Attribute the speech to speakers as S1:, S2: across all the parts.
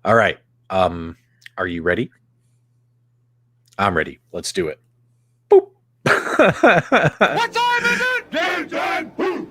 S1: All right. Are you ready? I'm ready. Let's do it. Boop.
S2: What time is it? Game time. Boop.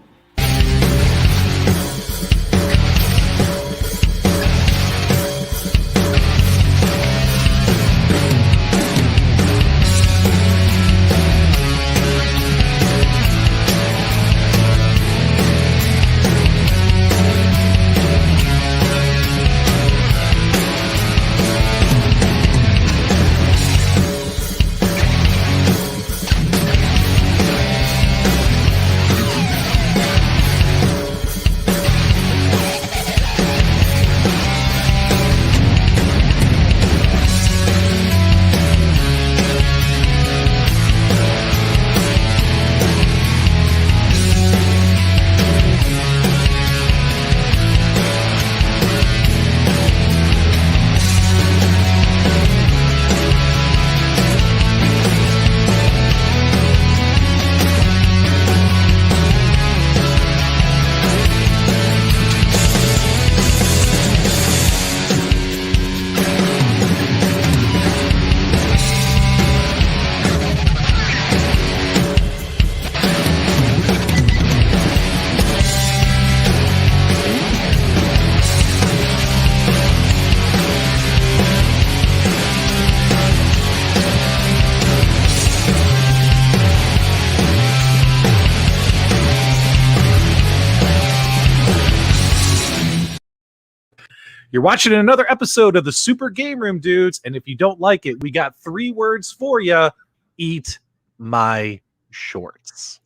S1: You're watching another episode of the Super GameRoom Dudes, and if you don't like it, we got 3 words for you. Eat my shorts.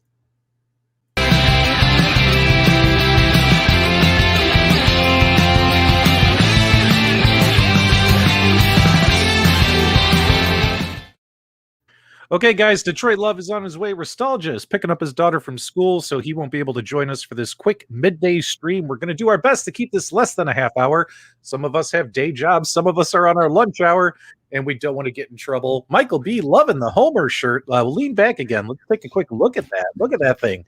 S1: Okay, guys, Detroit Love is on his way. Nostalgia is picking up his daughter from school, so he won't be able to join us for this quick midday stream. We're going to do our best to keep this less than a half hour. Some of us have day jobs. Some of us are on our lunch hour, and we don't want to get in trouble. Michael B. loving the Homer shirt. We'll lean back again. Let's take a quick look at that. Look at that thing.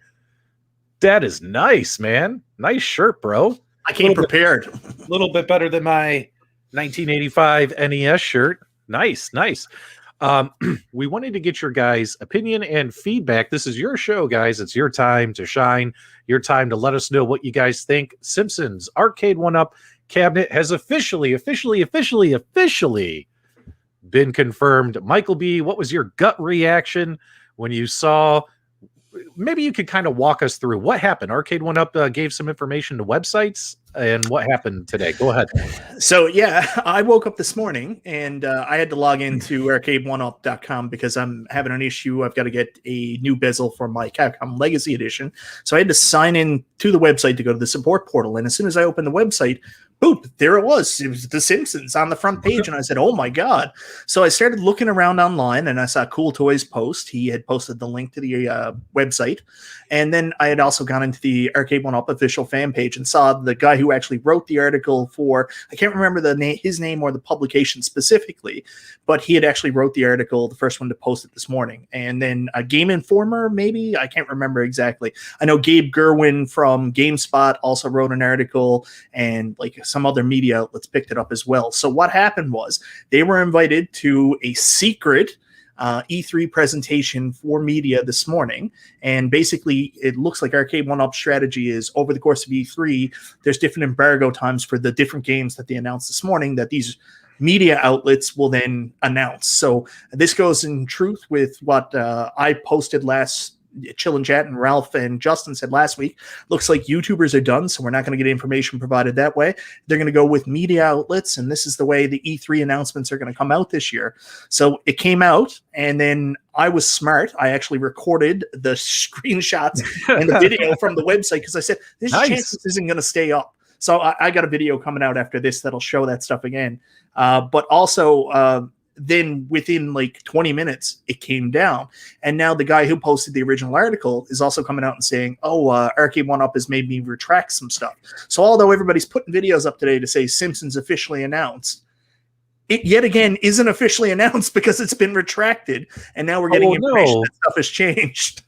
S1: That is nice, man. Nice shirt, bro.
S3: I came prepared.
S1: A little bit better than my 1985 NES shirt. Nice, nice. We wanted to get your guys' opinion and feedback. This is your show, guys. It's your time to shine, your time to let us know what you guys think. Simpsons Arcade1Up Cabinet has officially been confirmed. Michael B., what was your gut reaction when you saw? Maybe you could kind of walk us through what happened. Arcade1Up gave some information to websites, and what happened today? Go ahead.
S3: So, yeah, I woke up this morning, and I had to log into Arcade1Up.com because I'm having an issue. I've got to get a new bezel for my Capcom Legacy Edition. So I had to sign in to the website to go to the support portal. And as soon as I opened the website, boop, there it was. It was The Simpsons on the front page. And I said, oh, my God. So I started looking around online, and I saw Cool Toys post. He had posted the link to the website. And then I had also gone into the Arcade1Up official fan page and saw the guy who actually wrote the article for, I can't remember his name or the publication specifically, but he had actually wrote the article, the first one to post it this morning. And then a Game Informer, maybe? I can't remember exactly. I know Gabe Gerwin from GameSpot also wrote an article, and like some other media outlets picked it up as well. So what happened was they were invited to a secret E3 presentation for media this morning, and basically it looks like Arcade1Up strategy is over the course of E3 there's different embargo times for the different games that they announced this morning that these media outlets will then announce. So this goes in truth with what I posted last Chill and Chat and Ralph and Justin said last week. Looks like YouTubers are done, so we're not going to get information provided that way. They're going to go with media outlets, and this is the way the E3 announcements are going to come out this year. So it came out, and then I was smart. I actually recorded the screenshots and the video from the website because I said, there's a chance this isn't going to stay up. So I got a video coming out after this that'll show that stuff again. But also, then within like 20 minutes, it came down. And now the guy who posted the original article is also coming out and saying, Arcade1Up has made me retract some stuff. So although everybody's putting videos up today to say Simpsons officially announced, it yet again isn't officially announced because it's been retracted. And now we're getting information that stuff has changed.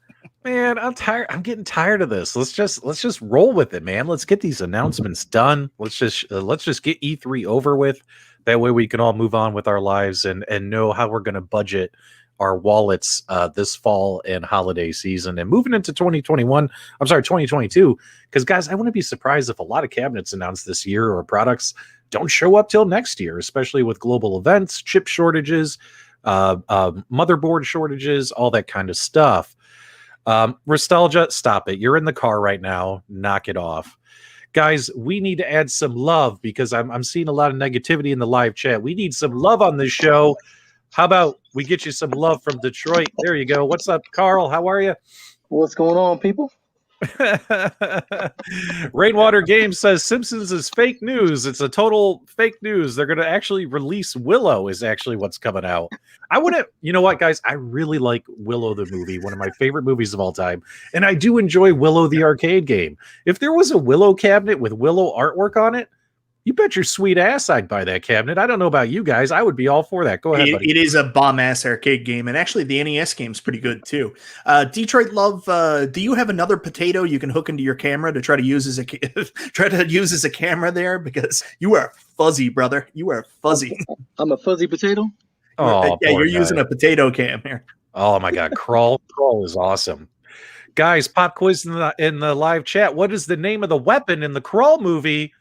S1: Man, I'm tired. I'm getting tired of this. Let's just roll with it, man. Let's get these announcements done. Let's just get E3 over with. That way we can all move on with our lives and know how we're going to budget our wallets this fall and holiday season and moving into 2021. I'm sorry, 2022. Because guys, I wouldn't be surprised if a lot of cabinets announced this year or products don't show up till next year, especially with global events, chip shortages, motherboard shortages, all that kind of stuff. Nostalgia, stop it. You're in the car right now. Knock it off. Guys, we need to add some love because I'm seeing a lot of negativity in the live chat. We need some love on this show. How about we get you some love from Detroit? There you go. What's up, Carl? How are you?
S4: What's going on, people?
S1: Rainwater Games says Simpsons is fake news. It's a total fake news. They're going to actually release Willow is actually what's coming out. I wouldn't, you know what, guys? I really like Willow the movie, one of my favorite movies of all time. And I do enjoy Willow the arcade game. If there was a Willow cabinet with Willow artwork on it, you bet your sweet ass I'd buy that cabinet. I don't know about you guys. I would be all for that. Go ahead, buddy.
S3: It is a bomb-ass arcade game, and actually the NES game's pretty good, too. Detroit Love, do you have another potato you can hook into your camera to try to use as a camera there? Because you are fuzzy, brother. You are fuzzy.
S4: I'm a fuzzy potato?
S1: Oh,
S3: yeah, you're using a potato cam here.
S1: Oh, my God. Crawl is awesome. Guys, pop quiz in the live chat. What is the name of the weapon in the Crawl movie?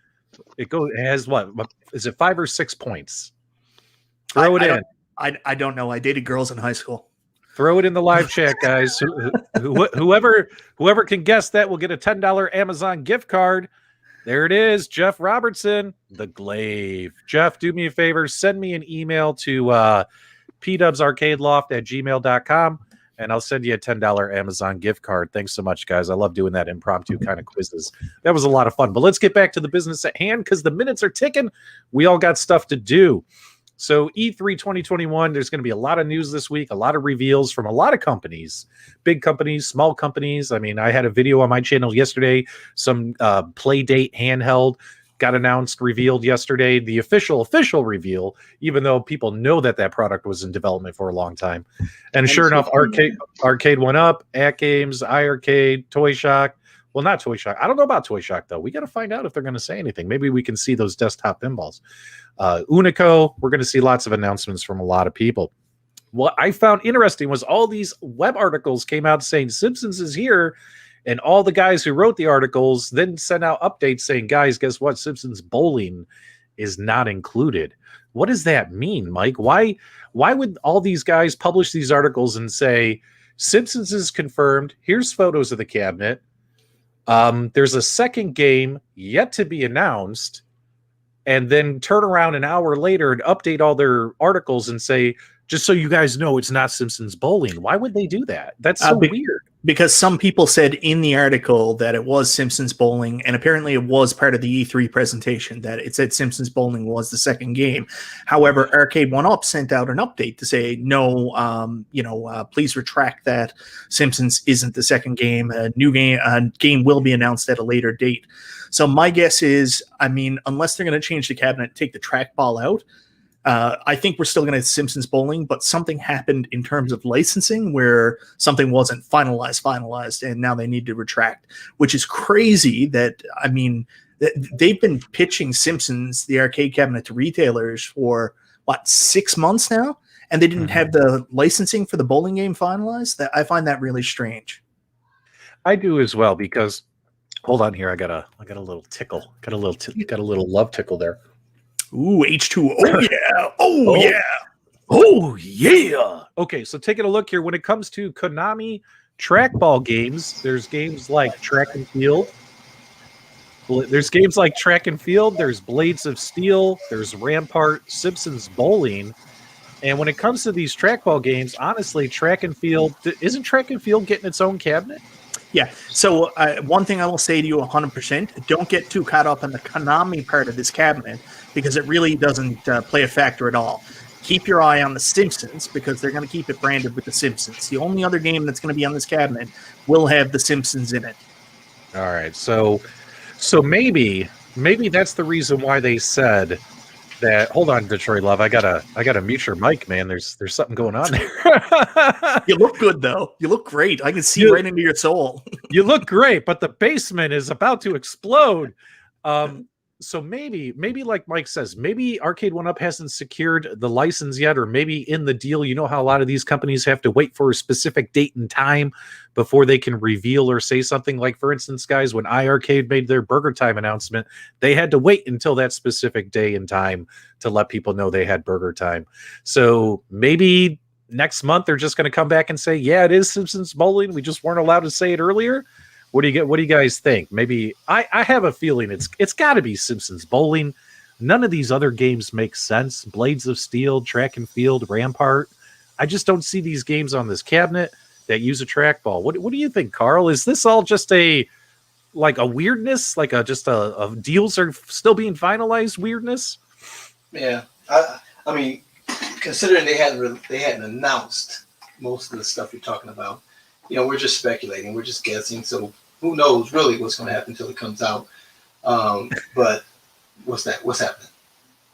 S1: It has what? Is it 5 or 6 points? Throw it in.
S3: I don't know. I dated girls in high school.
S1: Throw it in the live chat, guys. Whoever can guess that will get a $10 Amazon gift card. There it is. Jeff Robertson, the Glaive. Jeff, do me a favor. Send me an email to pdubsarcadeloft@gmail.com. And I'll send you a $10 Amazon gift card. Thanks so much, guys. I love doing that impromptu kind of quizzes. That was a lot of fun. But let's get back to the business at hand because the minutes are ticking. We all got stuff to do. So E3 2021, there's going to be a lot of news this week, a lot of reveals from a lot of companies, big companies, small companies. I mean, I had a video on my channel yesterday, some Playdate handheld got announced, revealed yesterday, the official reveal, even though people know that product was in development for a long time. And sure enough, Arcade1Up, At Games, iArcade, Toy Shock. Well, not Toy Shock. I don't know about Toy Shock, though. We got to find out if they're going to say anything. Maybe we can see those desktop pinballs. Unico, we're going to see lots of announcements from a lot of people. What I found interesting was all these web articles came out saying Simpsons is here. And all the guys who wrote the articles then sent out updates saying, guys, guess what? Simpsons Bowling is not included. What does that mean, Mike? Why would all these guys publish these articles and say, Simpsons is confirmed. Here's photos of the cabinet. There's a second game yet to be announced. And then turn around an hour later and update all their articles and say, just so you guys know, it's not Simpsons Bowling. Why would they do that? That's so weird.
S3: Because some people said in the article that it was Simpsons Bowling, and apparently it was part of the E3 presentation that it said Simpsons Bowling was the second game. However, Arcade1Up sent out an update to say, no, please retract that. Simpsons isn't the second game. A new game will be announced at a later date. So my guess is, I mean, unless they're going to change the cabinet, take the trackball out, I think we're still going to have Simpsons Bowling, but something happened in terms of licensing where something wasn't finalized, and now they need to retract, which is crazy that, I mean, they've been pitching Simpsons, the arcade cabinet, to retailers for, 6 months now? And they didn't have the licensing for the bowling game finalized? I find that really strange.
S1: I do as well, because, hold on here, I got a little tickle. Got a little love tickle there.
S3: Ooh, H2O. Oh, yeah. Oh, yeah.
S1: Oh, yeah. Okay, so taking a look here. When it comes to Konami trackball games, there's games like Track and Field. There's Blades of Steel. There's Rampart, Simpsons Bowling. And when it comes to these trackball games, honestly, Track and Field, isn't Track and Field getting its own cabinet?
S3: Yeah. So one thing I will say to you 100%, don't get too caught up in the Konami part of this cabinet because it really doesn't play a factor at all. Keep your eye on the Simpsons because they're going to keep it branded with the Simpsons. The only other game that's going to be on this cabinet will have the Simpsons in it.
S1: All right. So maybe that's the reason why they said that. Hold on, Detroit Love. I gotta mute your mic, man. There's something going on there.
S3: You look good though. You look great. I can see right into your soul.
S1: You look great, but the basement is about to explode. So maybe like Mike says, maybe Arcade1Up hasn't secured the license yet, or maybe in the deal, you know how a lot of these companies have to wait for a specific date and time before they can reveal or say something. Like, for instance, guys, when iArcade made their Burger Time announcement, they had to wait until that specific day and time to let people know they had Burger Time. So maybe next month they're just going to come back and say, yeah, it is Simpsons Bowling. We just weren't allowed to say it earlier. What do you guys think? Maybe I have a feeling it's got to be Simpsons Bowling. None of these other games make sense. Blades of Steel, Track and Field, Rampart. I just don't see these games on this cabinet that use a trackball. What do you think, Carl? Is this all just a weirdness, like a deals are still being finalized weirdness?
S5: Yeah, I mean, considering they hadn't announced most of the stuff you're talking about, we're just speculating, we're just guessing. So who knows really what's going to happen until it comes out? But what's happening?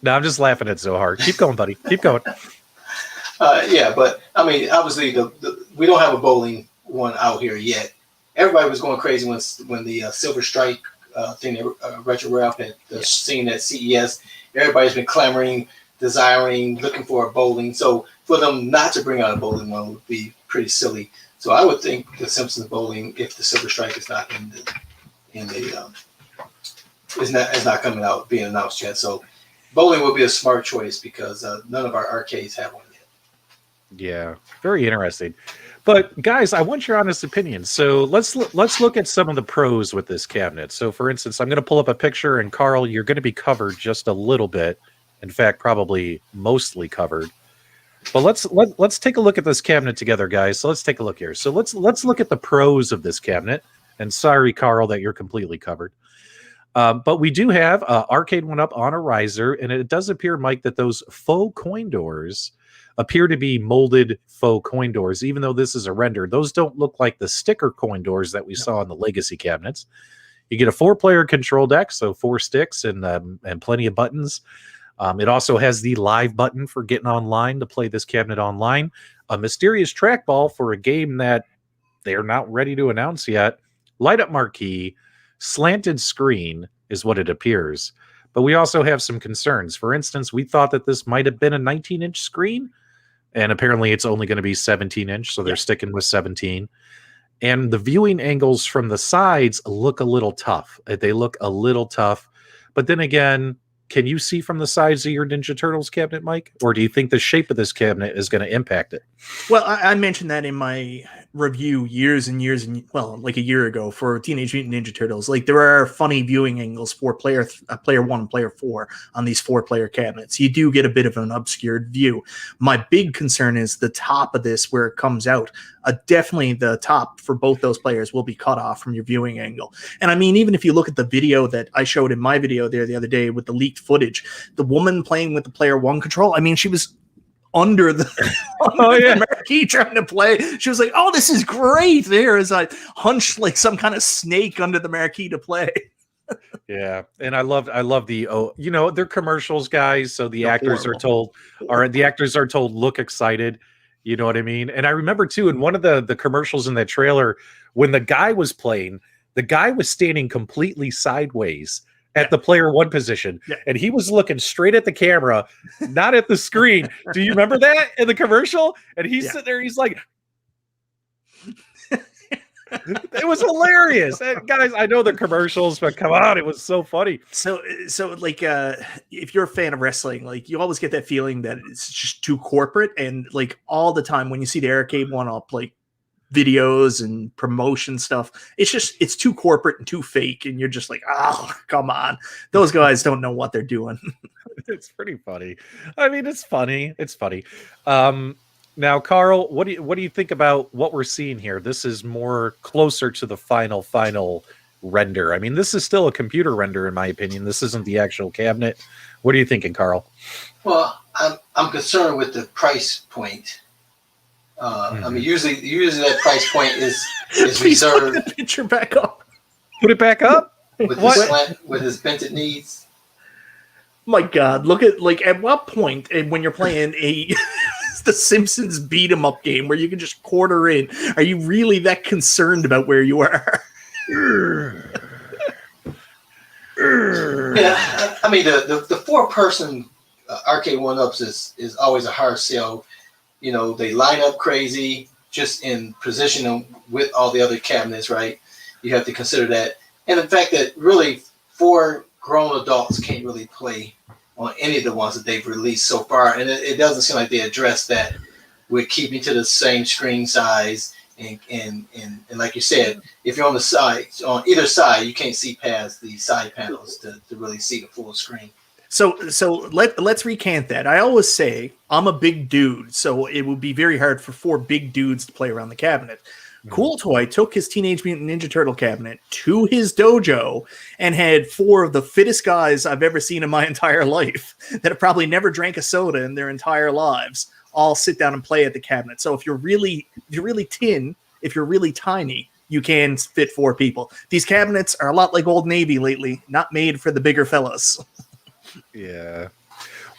S1: No, I'm just laughing at Zohar. Keep going, buddy. Keep going.
S5: Yeah, but I mean, obviously, we don't have a bowling one out here yet. Everybody was going crazy when the Silver Strike thing, Retro Ralph had seen at CES. Everybody's been clamoring, desiring, looking for a bowling. So for them not to bring out a bowling one would be pretty silly. So I would think the Simpsons Bowling, if the Silver Strike is not is not coming out, being announced yet. So bowling will be a smart choice because none of our arcades have one yet.
S1: Yeah, very interesting. But guys, I want your honest opinion. So let's look at some of the pros with this cabinet. So for instance, I'm going to pull up a picture, and Carl, you're going to be covered just a little bit. In fact, probably mostly covered. But let's take a look at this cabinet together, guys. So let's take a look here. So let's look at the pros of this cabinet. And sorry, Carl, that you're completely covered. But we do have Arcade1Up on a riser, and it does appear, Mike, that those faux coin doors appear to be molded faux coin doors, even though this is a render. Those don't look like the sticker coin doors that we saw in the legacy cabinets. You get a 4-player control deck, so 4 sticks and plenty of buttons. It also has the live button for getting online to play this cabinet online. A mysterious trackball for a game that they're not ready to announce yet. Light-up marquee, slanted screen is what it appears. But we also have some concerns. For instance, we thought that this might have been a 19-inch screen, and apparently it's only going to be 17-inch, so they're sticking with 17. And the viewing angles from the sides look a little tough. They look a little tough. But then again, can you see from the sides of your Ninja Turtles cabinet, Mike? Or do you think the shape of this cabinet is going to impact it?
S3: Well, I mentioned that in my review years and years and like a year ago for Teenage Mutant Ninja Turtles. Like, there are funny viewing angles for player 1 and player 4 on these 4-player cabinets. You do get a bit of an obscured view. My big concern is the top of this where it comes out. Definitely the top for both those players will be cut off from your viewing angle. And I mean, even if you look at the video that I showed in my video there the other day with the leaked footage, the woman playing with the player 1 control, I mean, she was under the marquee trying to play. She was like, "Oh, this is great!" There as I hunched like some kind of snake under the marquee to play.
S1: Yeah, and I love the they're commercials, guys. So the actors are told look excited. You know what I mean? And I remember too in one of the commercials in that trailer when the guy was playing, the guy was standing completely sideways at the player 1 position, and he was looking straight at the camera, not at the screen. Do you remember that in the commercial? And he's sitting there, he's like, it was hilarious. And guys, I know the commercials, but come on, it was so funny.
S3: So like, if you're a fan of wrestling, like, you always get that feeling that it's just too corporate, and like all the time when you see the Arcade1Up like videos and promotion stuff, it's too corporate and too fake, and you're just like, oh, come on, those guys don't know what they're doing.
S1: It's pretty funny. I mean, it's funny. Now, Carl, what do you think about what we're seeing here? This is more closer to the final render. I mean, this is still a computer render, in my opinion. This isn't the actual cabinet. What are you thinking, Carl?
S5: Well, I'm concerned with the price point. I mean, usually that price point is reserved.
S3: Put the picture back up.
S1: Put it back up.
S5: With his bented knees.
S3: My God, look at at what point when you're playing the Simpsons beat 'em up game where you can just quarter in, are you really that concerned about where you are?
S5: Yeah, I mean the 4-person Arcade1Ups is always a hard sell. You know, they line up crazy just in position with all the other cabinets, right? You have to consider that, and the fact that really 4 grown adults can't really play on any of the ones that they've released so far, and it doesn't seem like they address that with keeping to the same screen size. And like you said, if you're on the side, on either side, you can't see past the side panels to really see the full screen.
S3: So let's recant that. I always say I'm a big dude, so it would be very hard for 4 big dudes to play around the cabinet. Cool Toy took his Teenage Mutant Ninja Turtle cabinet to his dojo and had 4 of the fittest guys I've ever seen in my entire life that have probably never drank a soda in their entire lives all sit down and play at the cabinet. So if you're really tin, if you're really tiny, you can fit 4 people. These cabinets are a lot like Old Navy lately, not made for the bigger fellas.
S1: Yeah.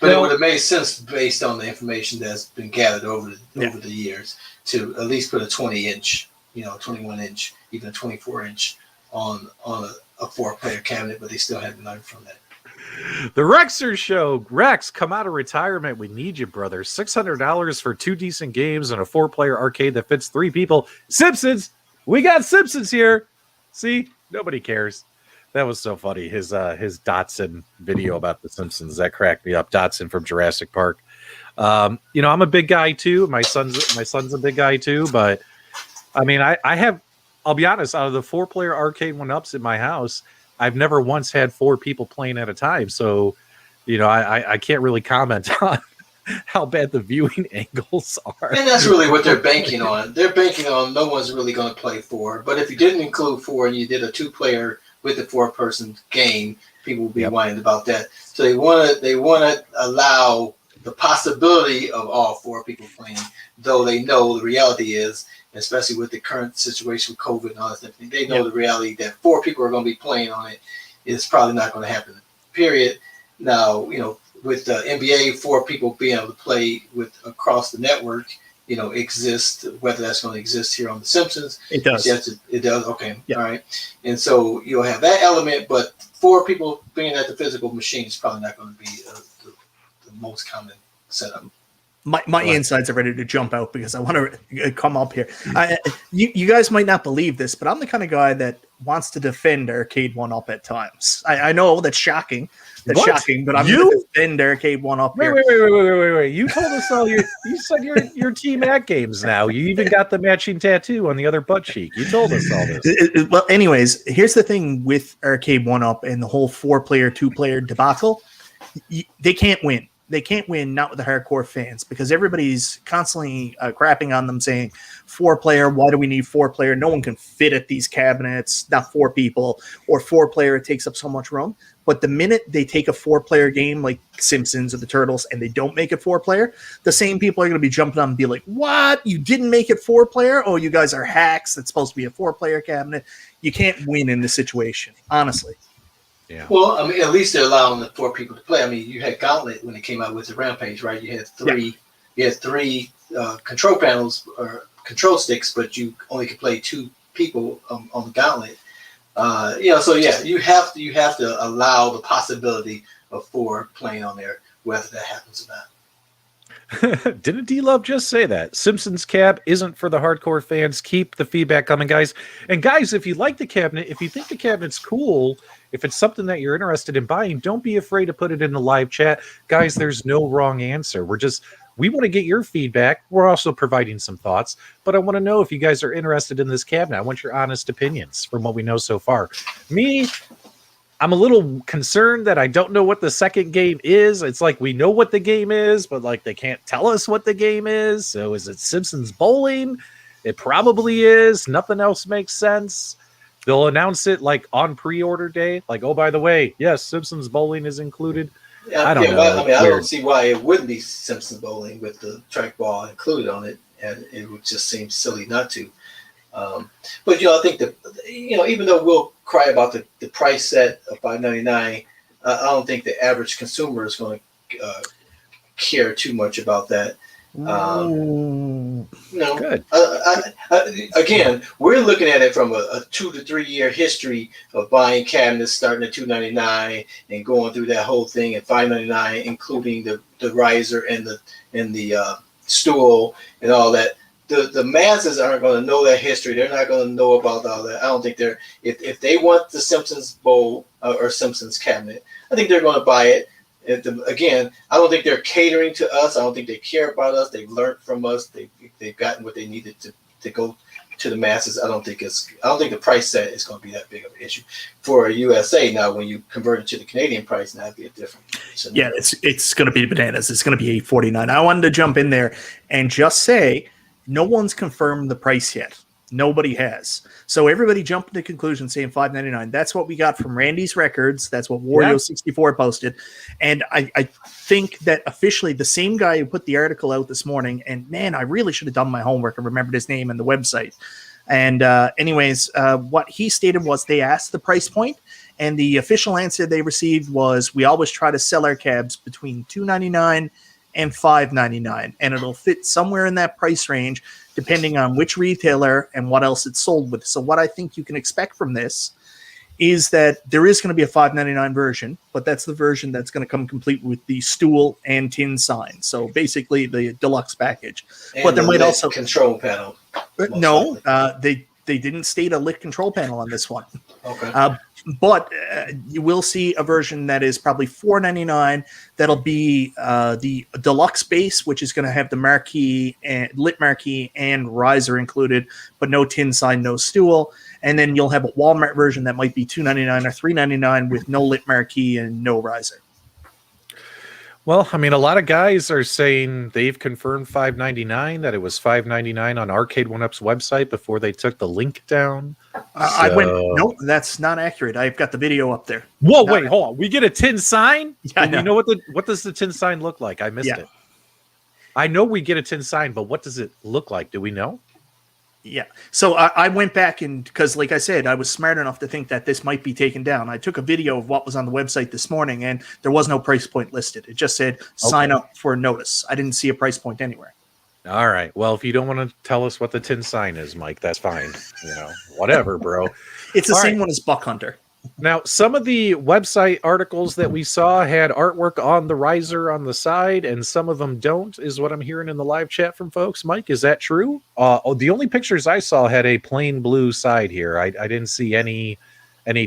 S5: But it would have made sense based on the information that's been gathered over the years to at least put a 20-inch, 21-inch, even a 24-inch on a 4-player cabinet, but they still hadn't learned from that.
S1: The Rexer Show. Rex, come out of retirement. We need you, brother. $600 for 2 decent games and a 4-player arcade that fits 3 people. Simpsons. We got Simpsons here. See? Nobody cares. That was so funny. His Dotson video about the Simpsons, that cracked me up. Dotson from Jurassic Park. I'm a big guy too. My son's a big guy too. But I mean, I'll be honest, out of the 4-player Arcade1Ups in my house, I've never once had 4 people playing at a time. So, I can't really comment on how bad the viewing angles are.
S5: And that's really what they're banking on. They're banking on no one's really going to play 4. But if you didn't include 4 and you did a 2-player with the 4-person game, people will be whining about that. So they want to allow the possibility of all 4 people playing, though they know the reality is, especially with the current situation with COVID and all that stuff, they know the reality that 4 people are going to be playing on it. It's probably not going to happen. Period. Now, with the NBA, 4 people being able to play with across the network, exist. Whether that's going to exist here on The Simpsons,
S3: it does.
S5: It does. Okay, all right. And so you'll have that element, but 4 people being at the physical machine is probably not going to be the most common setup.
S3: My insides are ready to jump out because I want to come up here. You guys might not believe this, but I'm the kind of guy that wants to defend Arcade1Up at times. I know that's shocking. Shocking, but I'm going to defend Arcade1Up here.
S1: Wait. You told us all you said you're team at games now. You even got the matching tattoo on the other butt cheek. You told us all this.
S3: Well, anyways, here's the thing with Arcade1Up and the whole 4-player, 2-player debacle. They can't win. They can't win, not with the hardcore fans, because everybody's constantly crapping on them saying 4-player, why do we need 4-player? No one can fit at these cabinets, not 4 people, or 4-player, it takes up so much room. But the minute they take a 4-player game like Simpsons or the Turtles and they don't make it 4-player, the same people are going to be jumping on and be like, what? You didn't make it 4-player? Oh, you guys are hacks. It's supposed to be a 4-player cabinet. You can't win in this situation, honestly.
S1: Yeah.
S5: Well, I mean, at least they're allowing the 4 people to play. I mean, you had Gauntlet when it came out with the Rampage, right? You had 3. You had 3 control panels or control sticks, but you only could play 2 people on the Gauntlet. So you have to allow the possibility of 4 playing on there, whether that happens or not.
S1: Didn't D-Love just say that? Simpsons Cab isn't for the hardcore fans. Keep the feedback coming, guys. And guys, if you like the cabinet, if you think the cabinet's cool, if it's something that you're interested in buying, don't be afraid to put it in the live chat. Guys, there's no wrong answer. We want to get your feedback. We're also providing some thoughts, but I want to know if you guys are interested in this cabinet. I want your honest opinions from what we know so far. Me, I'm a little concerned that I don't know what the second game is. It's like we know what the game is, but like they can't tell us what the game is. So is it Simpsons Bowling? It probably is. Nothing else makes sense. They'll announce it like on pre-order day. Like, oh, by the way, yes, Simpsons Bowling is included.
S5: Yeah,
S1: I don't know.
S5: I mean, I don't see why it wouldn't be Simpsons Bowling with the trackball included on it, and it would just seem silly not to. But I think that even though we'll cry about the price set of $5.99, I don't think the average consumer is going to care too much about that.
S1: Good.
S5: Again, we're looking at it from a 2 to 3 year history of buying cabinets starting at $299 and going through that whole thing at $599, including the riser and the stool and all that. The masses aren't going to know that history. They're not going to know about all that. I don't think they're if they want the Simpsons bowl or Simpsons cabinet, I think they're going to buy it. Again, I don't think they're catering to us. I don't think they care about us. They've learned from us. They've gotten what they needed to go to the masses. I don't think the price set is going to be that big of an issue for a USA. Now, when you convert it to the Canadian price, now it'd be a different scenario.
S3: Yeah, it's going to be bananas. It's going to be $849. I wanted to jump in there and just say no one's confirmed the price yet. Nobody has. So everybody jumped to conclusion saying $599. That's what we got from Randy's Records. That's what Wario64 posted. And I think that officially the same guy who put the article out this morning, and man, I really should have done my homework and remembered his name and the website. And anyways, what he stated was they asked the price point, and the official answer they received was, we always try to sell our cabs between $299 and $599, and it'll fit somewhere in that price range depending on which retailer and what else it's sold with. So what I think you can expect from this is that there is going to be a $599 version, but that's the version that's going to come complete with the stool and tin sign. So basically the deluxe package.
S5: And
S3: but there might also
S5: control panel.
S3: No, they didn't state a lit control panel on this one.
S5: Okay.
S3: But you will see a version that is probably $499. That'll be the deluxe base, which is going to have the marquee and lit marquee and riser included, but no tin sign, no stool. And then you'll have a Walmart version that might be $299 or $399 with no lit marquee and no riser.
S1: Well, I mean, a lot of guys are saying they've confirmed $599, that it was $599 on Arcade1Up's website before they took the link down.
S3: I went, no, that's not accurate. I've got the video up there.
S1: Whoa, wait, hold on. We get a tin sign?
S3: Yeah,
S1: Do we know what does the tin sign look like? I missed it. I know we get a tin sign, but what does it look like? Do we know?
S3: Yeah. So I went back and because, like I said, I was smart enough to think that this might be taken down. I took a video of what was on the website this morning, and there was no price point listed. It just said sign up for a notice. I didn't see a price point anywhere.
S1: All right. Well, if you don't want to tell us what the tin sign is, Mike, that's fine. Whatever, bro.
S3: It's the same one as Buck Hunter.
S1: Now, some of the website articles that we saw had artwork on the riser on the side, and some of them don't, is what I'm hearing in the live chat from folks. Mike, is that true? The only pictures I saw had a plain blue side here. I didn't see any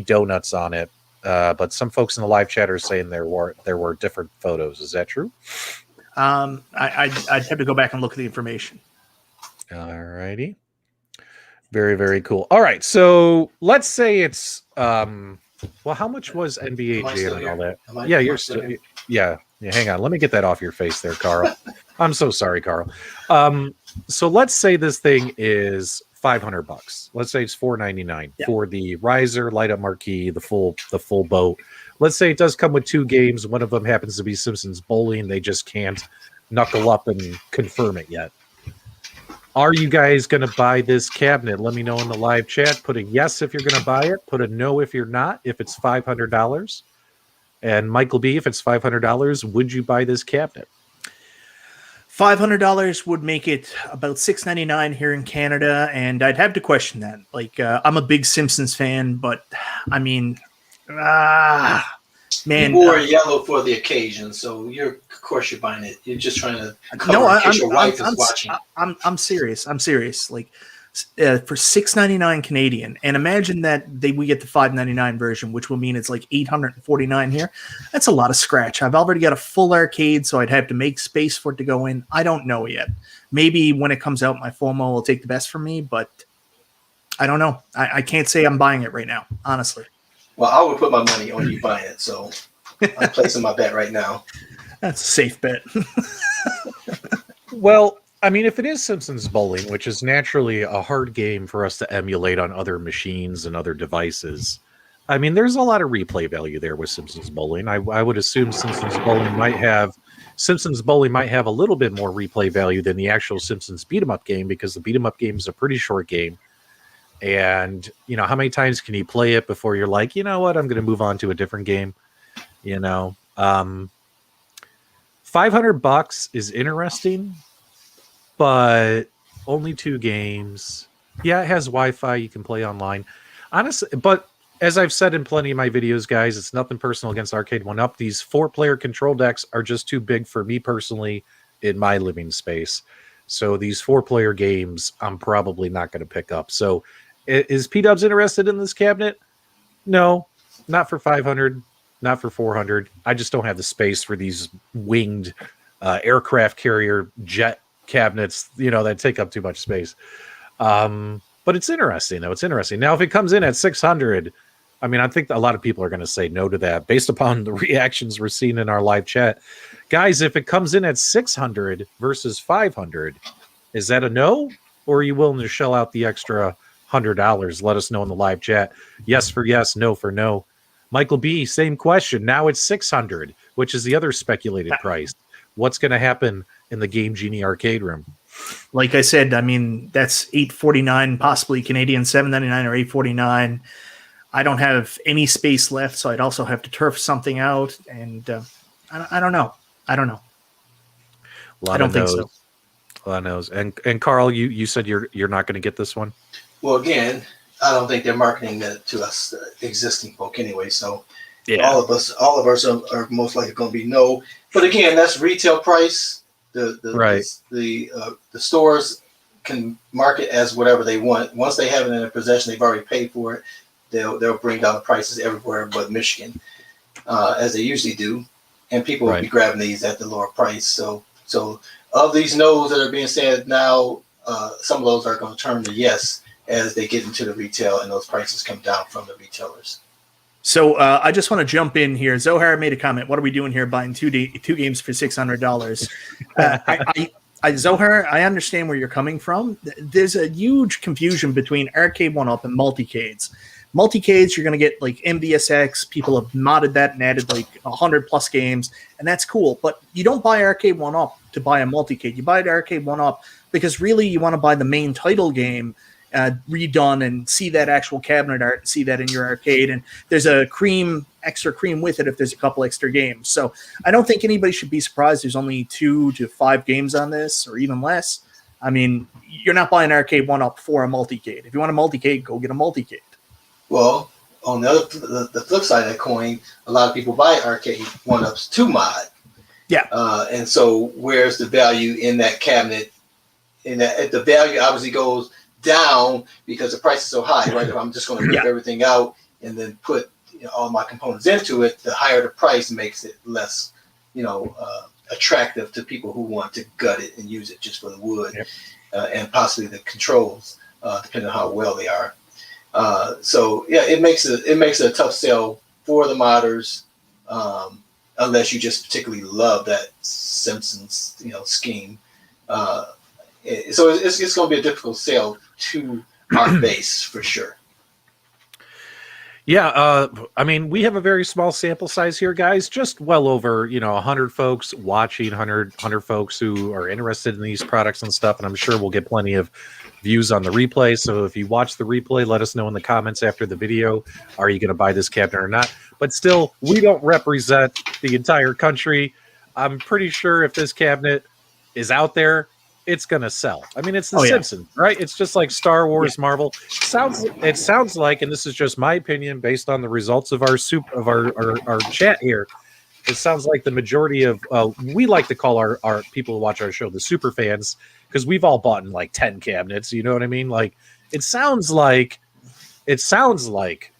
S1: donuts on it, but some folks in the live chat are saying there were different photos. Is that true?
S3: I'd have to go back and look at the information.
S1: All righty. Very, very cool. All right, so let's say it's well, how much was NBA Jam and all that? Yeah, you're still yeah. Hang on, let me get that off your face there, Carl. I'm so sorry, Carl. So let's say this thing is $500. Let's say it's $499 for the riser, light up marquee, the full boat. Let's say it does come with 2 games. One of them happens to be Simpsons Bowling. They just can't knuckle up and confirm it yet. Are you guys going to buy this cabinet? Let me know in the live chat. Put a yes if you're going to buy it. Put a no if you're not, if it's $500. And Michael B., if it's $500, would you buy this cabinet?
S3: $500 would make it about $699 here in Canada, and I'd have to question that. Like, I'm a big Simpsons fan, but I mean, man,
S5: you wore yellow for the occasion, so of course you're buying it. You're just trying to cover in case your wife is watching.
S3: I'm serious. I'm serious. Like for $699 Canadian, and imagine that we get the $599 version, which will mean it's like $849 here. That's a lot of scratch. I've already got a full arcade, so I'd have to make space for it to go in. I don't know yet. Maybe when it comes out, my FOMO will take the best from me, but I don't know. I can't say I'm buying it right now, honestly.
S5: Well, I would put my money on you buying it, so I'm placing my bet right now.
S3: That's a safe bet.
S1: Well, I mean, if it is Simpsons Bowling, which is naturally a hard game for us to emulate on other machines and other devices, I mean, there's a lot of replay value there with Simpsons Bowling. I would assume Simpsons Bowling might have a little bit more replay value than the actual Simpsons beat 'em up game, because the beat 'em up game is a pretty short game. And, how many times can you play it before you're like, you know what, I'm going to move on to a different game? You know, $500 is interesting, but only 2 games. Yeah, it has Wi-Fi. You can play online. Honestly, but as I've said in plenty of my videos, guys, it's nothing personal against Arcade1Up. These 4-player control decks are just too big for me personally in my living space. So these 4-player games, I'm probably not going to pick up. So is P-Dubs interested in this cabinet? No, not for 500, not for 400. I just don't have the space for these winged aircraft carrier jet cabinets, that take up too much space. But it's interesting, though. It's interesting. Now, if it comes in at 600, I mean, I think a lot of people are going to say no to that based upon the reactions we're seeing in our live chat. Guys, if it comes in at 600 versus 500, is that a no? Or are you willing to shell out the extra $100? Let us know in the live chat. Yes for yes, no for no. Michael B, same question. Now it's 600, which is the other speculated price. What's going to happen in the Game Genie arcade room?
S3: Like I said, I mean, that's $849, possibly Canadian, $799 or $849. I don't have any space left, so I'd also have to turf something out, and I don't know. I don't think so.
S1: A lot of no's. And Carl, you said you're not going to get this one.
S5: Well, again, I don't think they're marketing that to us existing folk anyway. So
S1: Yeah.
S5: all of us are most likely going to be no. But again, that's retail price.
S1: Right.
S5: The stores can market as whatever they want. Once they have it in their possession, they've already paid for it. They'll bring down the prices everywhere but Michigan, as they usually do, and people will be grabbing these at the lower price. So of these no's that are being said now, some of those are going to turn to yes as they get into the retail and those prices come down from the retailers.
S3: So I just want to jump in here. Zohar made a comment. What are we doing here buying two games for $600? Zohar, I understand where you're coming from. There's a huge confusion between Arcade1Up and Multicades. Multicades, you're going to get like MVSX. People have modded that and added like 100 plus games, and that's cool. But you don't buy Arcade1Up to buy a Multicade. You buy it Arcade1Up because really you want to buy the main title game redone and see that actual cabinet art and see that in your arcade. And there's a extra cream with it if there's a couple extra games. So I don't think anybody should be surprised there's only 2 to 5 games on this or even less. I mean, you're not buying Arcade1Up for a Multicade. If you want a Multicade, go get a Multicade.
S5: Well, on the flip side of that coin, a lot of people buy Arcade1Ups to mod.
S3: Yeah.
S5: And so where's the value in that cabinet? The value obviously goes down because the price is so high, right? If I'm just going to rip everything out and then put all my components into it, the higher the price makes it less, attractive to people who want to gut it and use it just for the wood and possibly the controls, depending on how well they are. So yeah, it makes it a tough sell for the modders, unless you just particularly love that Simpsons scheme. So it's going to be a difficult sell to our base for sure.
S1: Yeah, I mean, we have a very small sample size here, guys. Just well over 100 folks watching, 100 folks who are interested in these products and stuff, and I'm sure we'll get plenty of views on the replay. So if you watch the replay, let us know in the comments after the video, are you going to buy this cabinet or not? But still, we don't represent the entire country. I'm pretty sure if this cabinet is out there, it's going to sell. I mean, it's the Simpsons, right? It's just like Star Wars, Marvel. It sounds like, and this is just my opinion based on the results of our chat here, it sounds like the majority of we like to call our people who watch our show the super fans, because we've all bought in like 10 cabinets, you know what I mean? Like it sounds like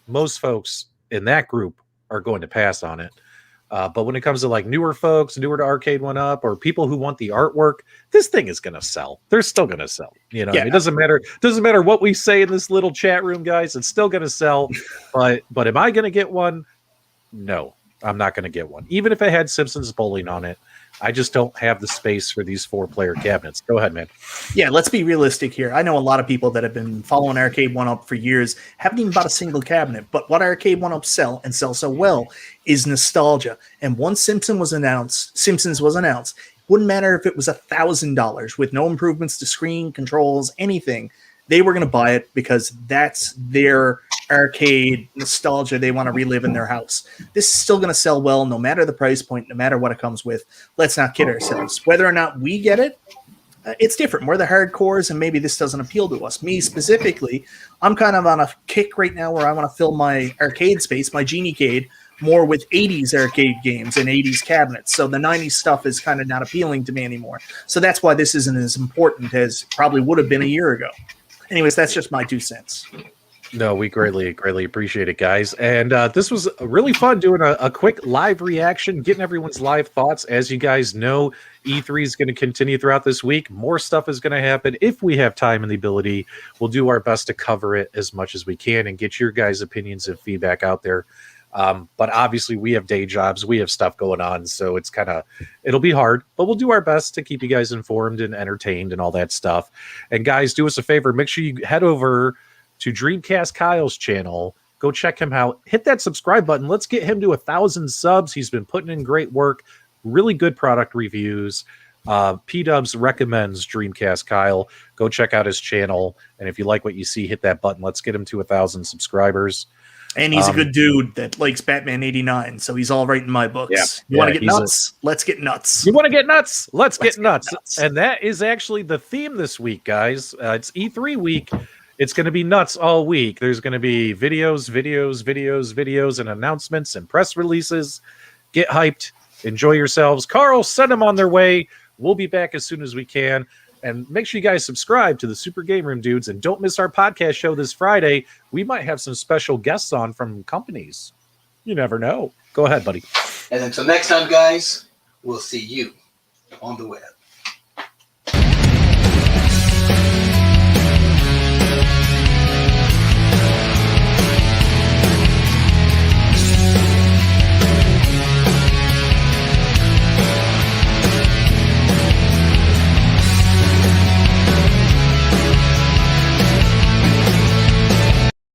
S1: most folks in that group are going to pass on it. But when it comes to like newer folks, newer to Arcade1Up, or people who want the artwork, this thing is going to sell. They're still going to sell. It doesn't matter what we say in this little chat room, guys. It's still going to sell. But am I going to get one? No, I'm not going to get one. Even if it had Simpsons Bowling on it, I just don't have the space for these 4-player cabinets. Go ahead, man.
S3: Yeah, let's be realistic here. I know a lot of people that have been following Arcade1Up for years haven't even bought a single cabinet. But what Arcade1Up sell so well is nostalgia. And once Simpsons was announced, wouldn't matter if it was $1,000 with no improvements to screen, controls, anything. They were going to buy it because that's their arcade nostalgia they want to relive in their house. This is still going to sell well no matter the price point, no matter what it comes with. Let's not kid ourselves. Whether or not we get it, it's different. We're the hardcores, and maybe this doesn't appeal to us. Me specifically, I'm kind of on a kick right now where I want to fill my arcade space, my Genie-cade, more with 80s arcade games and 80s cabinets. So the 90s stuff is kind of not appealing to me anymore. So that's why this isn't as important as probably would have been a year ago. Anyways, that's just my 2 cents.
S1: No, we greatly appreciate it, guys. And this was really fun doing a quick live reaction, getting everyone's live thoughts. As you guys know, E3 is going to continue throughout this week. More stuff is going to happen. If we have time and the ability, we'll do our best to cover it as much as we can and get your guys' opinions and feedback out there. But obviously, we have day jobs. We have stuff going on. So it'll be hard, but we'll do our best to keep you guys informed and entertained and all that stuff. And guys, do us a favor. Make sure you head over to Dreamcast Kyle's channel. Go check him out. Hit that subscribe button. Let's get him to 1,000 subs. He's been putting in great work, really good product reviews. P-Dubs recommends Dreamcast Kyle. Go check out his channel. And if you like what you see, hit that button. Let's get him to 1,000 subscribers.
S3: And he's a good dude that likes Batman 89, so he's all right in my books. You want to get nuts? Let's get nuts.
S1: You want to get nuts? Let's get nuts. And that is actually the theme this week, guys. It's E3 week. It's going to be nuts all week. There's going to be videos, and announcements and press releases. Get hyped. Enjoy yourselves. Carl, send them on their way. We'll be back as soon as we can. And make sure you guys subscribe to the Super GameRoom Dudes. And don't miss our podcast show this Friday. We might have some special guests on from companies. You never know. Go ahead, buddy.
S5: And until next time, guys, we'll see you on the web.